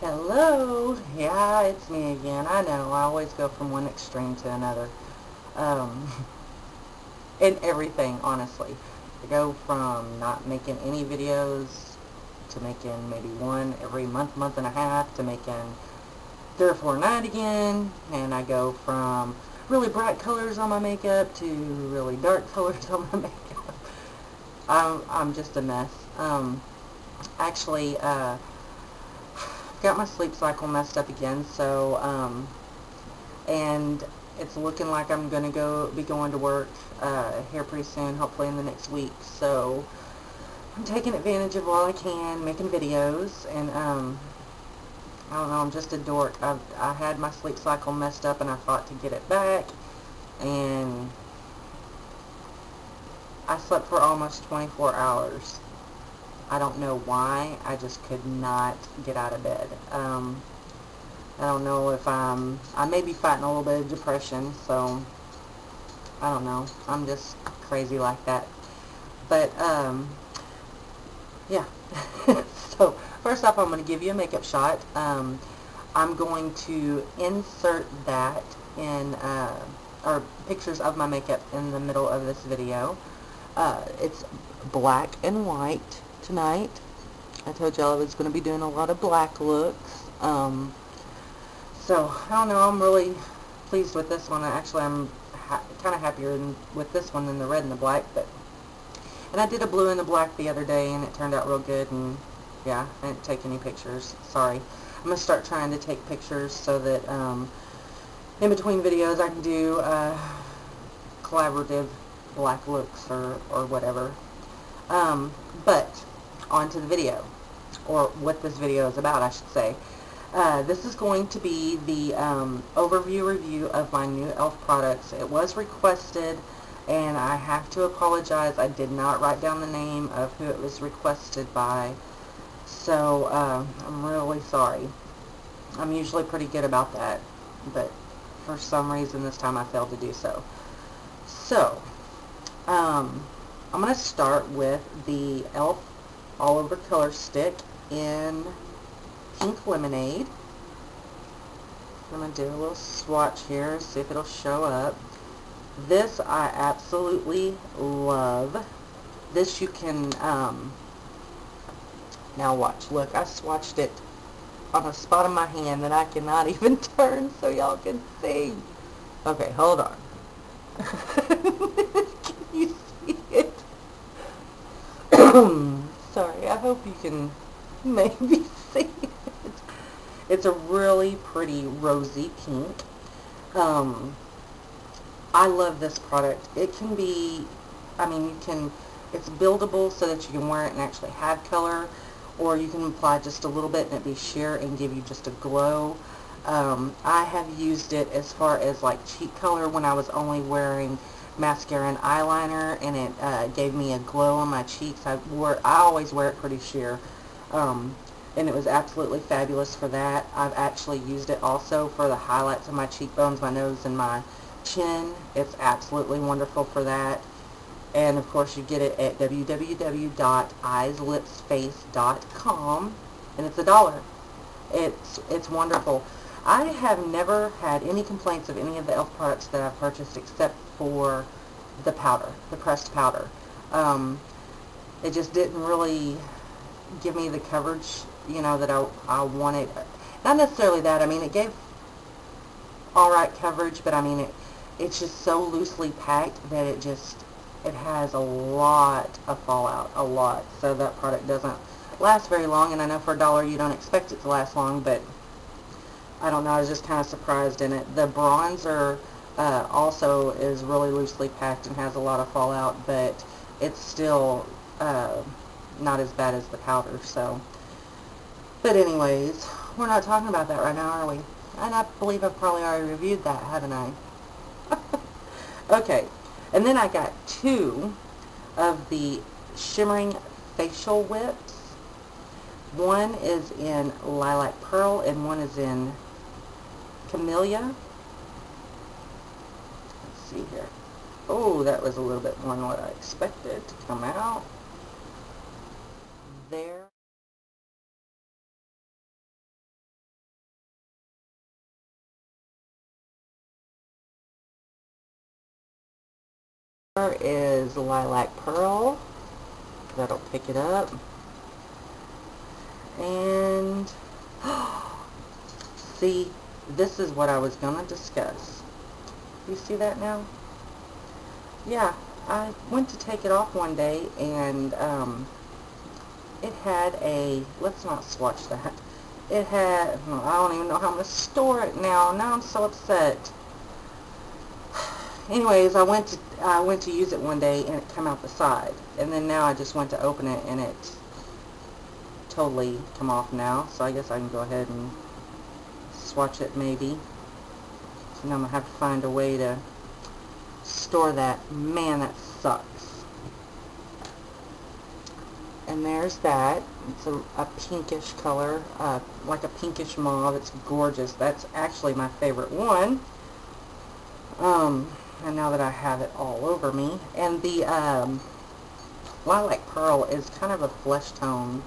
Hello. Yeah, it's me again. I know. I always go from one extreme to another. Um, in everything, honestly. I go from not making any videos to making maybe one every month, month and a half, to making 3 or 4 a night again. And I go from really bright colors on my makeup to really dark colors on my makeup. I'm just a mess. Actually, got my sleep cycle messed up again, so, and it's looking like I'm going to be going to work, here pretty soon, hopefully in the next week, so I'm taking advantage of while I can, making videos, and, I don't know, I'm just a dork. I had my sleep cycle messed up, and I fought to get it back, and I slept for almost 24 hours. I don't know why. I just could not get out of bed. I don't know if I may be fighting a little bit of depression, so I don't know. I'm just crazy like that. But, yeah. So, first off, I'm going to give you a makeup shot. I'm going to insert that in, or pictures of my makeup in the middle of this video. It's black and white tonight. I told y'all I was going to be doing a lot of black looks. So, I don't know, I'm really pleased with this one. Actually, I'm kind of happier with this one than the red and the black. And I did a blue and the black the other day, and it turned out real good, and yeah, I didn't take any pictures. Sorry. I'm going to start trying to take pictures so that in between videos I can do collaborative black looks or whatever. But on to the video, or what this video is about, I should say. This is going to be the overview review of my new e.l.f. products. It was requested, and I have to apologize. I did not write down the name of who it was requested by, so I'm really sorry. I'm usually pretty good about that, but for some reason this time I failed to do so. So, I'm going to start with the e.l.f. All Over Color Stick in Pink Lemonade. I'm going to do a little swatch here, see if it'll show up. This I absolutely love. This you can, now watch, look, I swatched it on a spot of my hand that I cannot even turn so y'all can see. Okay, hold on. Can you see it? Sorry, I hope you can maybe see it. It's a really pretty rosy pink. I love this product. It can be, it's buildable so that you can wear it and actually have color, or you can apply just a little bit and it be sheer and give you just a glow. I have used it as far as like cheek color when I was only wearing mascara and eyeliner, and it gave me a glow on my cheeks. I always wear it pretty sheer, and it was absolutely fabulous for that. I've actually used it also for the highlights of my cheekbones, my nose, and my chin. It's absolutely wonderful for that. And of course you get it at www.eyeslipsface.com, and it's $1. It's wonderful. I have never had any complaints of any of the e.l.f. products that I've purchased except for the powder, the pressed powder. It just didn't really give me the coverage, you know, that I wanted. Not necessarily that. I mean, it gave alright coverage, but I mean, it's just so loosely packed that it has a lot of fallout, a lot. So that product doesn't last very long, and I know for $1 you don't expect it to last long, but I don't know, I was just kind of surprised in it. The bronzer also is really loosely packed and has a lot of fallout, but it's still not as bad as the powder, so. But anyways, we're not talking about that right now, are we? And I believe I've probably already reviewed that, haven't I? Okay, and then I got 2 of the Shimmering Facial Whips. One is in Lilac Pearl, and one is in Camellia. Let's see here. Oh, that was a little bit more than what I expected to come out. There. color is Lilac Pearl. That'll pick it up. And see, this is what I was going to discuss. You see that now? Yeah, I went to take it off one day, and it had a, let's not swatch that. It had, well, I don't even know how I'm going to store it now. Now I'm so upset. Anyways, I went to use it one day, and it came out the side. And then now I just went to open it, and it totally come off now. So I guess I can go ahead and swatch it maybe. So now I'm going to have to find a way to store that. Man, that sucks. And there's that. It's a pinkish color, like a pinkish mauve. It's gorgeous. That's actually my favorite one. And now that I have it all over me. And the Lilac Pearl is kind of a flesh tone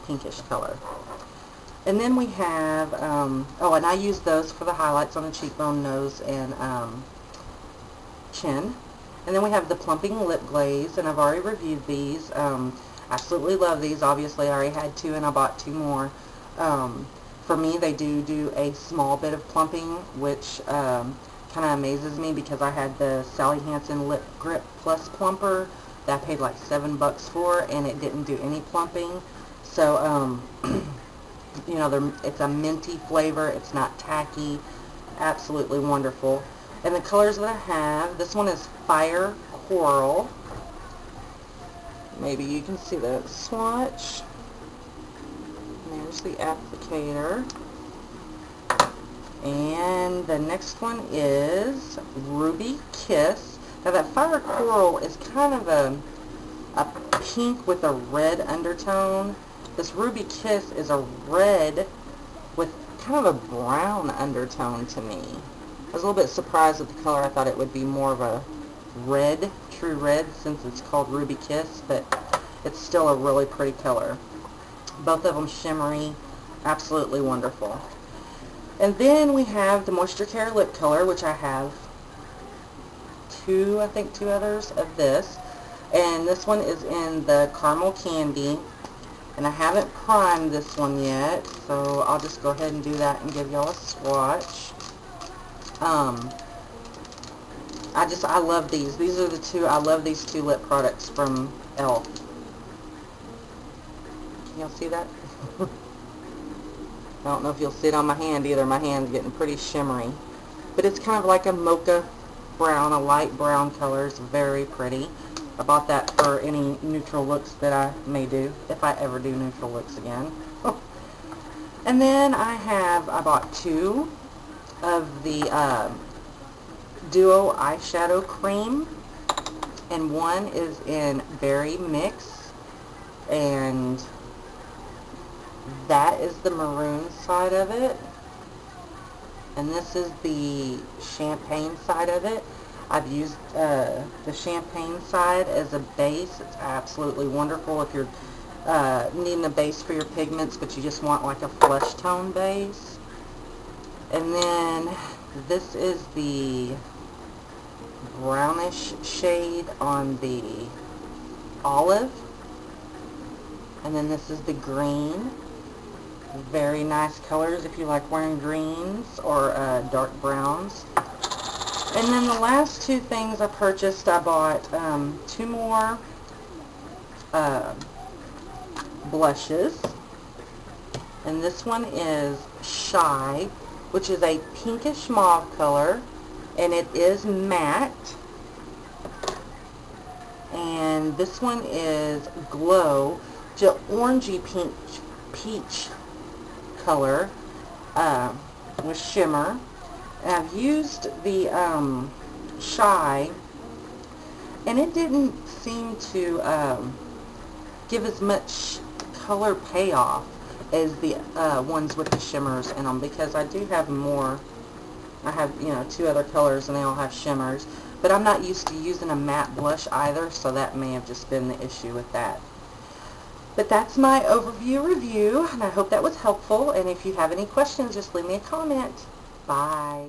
pinkish color. And then we have, oh, and I use those for the highlights on the cheekbone, nose, and chin. And then we have the Plumping Lip Glaze, and I've already reviewed these. Absolutely love these. Obviously, I already had 2, and I bought 2 more. For me, they do a small bit of plumping, which kind of amazes me because I had the Sally Hansen Lip Grip Plus Plumper that I paid like $7 for, and it didn't do any plumping. So, you know, it's a minty flavor. It's not tacky. Absolutely wonderful. And the colors that I have, this one is Fire Coral. Maybe you can see the swatch. There's the applicator. And the next one is Ruby Kiss. Now that Fire Coral is kind of a pink with a red undertone. This Ruby Kiss is a red with kind of a brown undertone to me. I was a little bit surprised at the color. I thought it would be more of a red, true red, since it's called Ruby Kiss, but it's still a really pretty color. Both of them shimmery, absolutely wonderful. And then we have the Moisture Care Lip Color, which I have two others of this. And this one is in the Caramel Candy. And I haven't primed this one yet, so I'll just go ahead and do that and give y'all a swatch. I love these. These are the two. I love these 2 lip products from e.l.f. Can y'all see that? I don't know if you'll see it on my hand either. My hand's getting pretty shimmery. But it's kind of like a mocha brown, a light brown color. It's very pretty. I bought that for any neutral looks that I may do, if I ever do neutral looks again. And then I bought 2 of the Duo Eyeshadow Cream. And one is in Berry Mix. And that is the maroon side of it. And this is the champagne side of it. I've used the champagne side as a base. It's absolutely wonderful if you're needing a base for your pigments, but you just want like a flesh tone base. And then this is the brownish shade on the olive. And then this is the green. Very nice colors if you like wearing greens or dark browns. And then the last 2 things I purchased, I bought 2 more blushes. And this one is Shy, which is a pinkish mauve color, and it is matte. And this one is Glow, just orangey peach color with shimmer. And I've used the Shy, and it didn't seem to give as much color payoff as the ones with the shimmers in them, because I do have more. I have, you know, 2 other colors and they all have shimmers, but I'm not used to using a matte blush either, so that may have just been the issue with that. But that's my overview review, and I hope that was helpful, and if you have any questions, just leave me a comment. Bye.